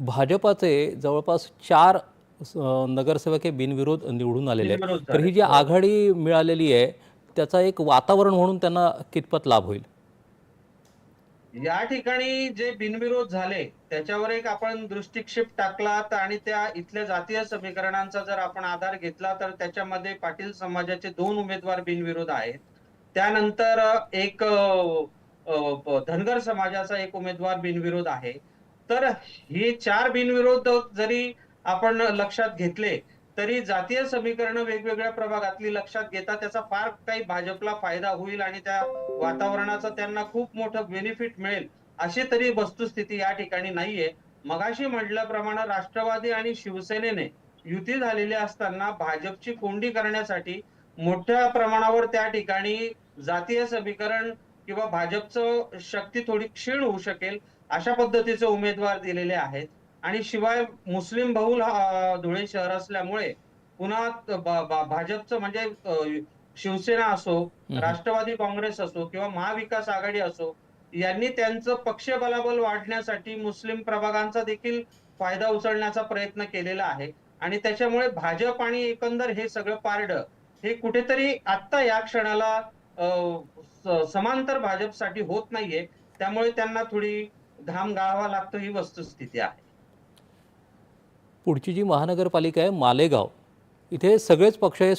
भाजपाचे जवळपास 4 नगरसेवक हे बिनविरोध निवडून आलेले आहेत. बिनविरोध तर ही झालेत. जी हो. आघाडी मिळालेली आहे, त्याचा एक वातावरण म्हणून त्यांना कितपत लाभ होईल? या ठिकाणी जे बिनविरोध झाले, त्याच्यावर एक आपण दृष्टिक्षेप टाकलात आणि त्या इथल्या जातीय समीकरणांचा जर आपण आधार घेतला, तर त्याच्यामध्ये पाटील समाजाचे 2 उमेदवार बिनविरोध आहेत. त्यानंतर एक धनगर समाजाचा एक उमेदवार बिनविरोध आहे. तर हे 4 बिनविरोध जरी आपण लक्षात घेतले, तरी जातीय समीकरणं वेगवेगळ्या प्रभागातली लक्षात घेता त्याचा फार काही भाजपला फायदा होईल आणि त्या वातावरणाचा त्यांना खूप मोठं बेनिफिट मिळेल, अशी तरी वस्तुस्थिती या ठिकाणी नाहीये. मगाशी म्हटल्याप्रमाणे राष्ट्रवादी आणि शिवसेनेने युती झालेली असताना भाजपची कोंडी करण्यासाठी मोठ्या प्रमाणावर त्या ठिकाणी जातीय समीकरण किंवा भाजपचं शक्ती थोडी क्षीण होऊ शकेल, अशा पद्धतीचे उमेदवार दिलेले आहेत. आणि शिवाय मुस्लिम बहुल धुळे शहर असल्यामुळे पुन्हा भाजपचं म्हणजे शिवसेना असो, हं, हं. राष्ट्रवादी काँग्रेस असो किंवा महाविकास आघाडी असो, यांनी त्यांचं पक्षबलाबल वाढण्यासाठी मुस्लिम प्रभागांचा देखील फायदा उचलण्याचा प्रयत्न केलेला आहे. आणि त्याच्यामुळे भाजप आणि एकंदर हे सगळं पारडं हे कुठेतरी आत्ता या क्षणाला अ, समांतर भाजपसाठी होत नाहीये. त्यामुळे त्यांना थोडी घाम गाळावा लागतो ही वस्तुस्थिती आहे. पुढची जी महानगरपालिका आहे मालेगाव, इथे सगळेच पक्ष हे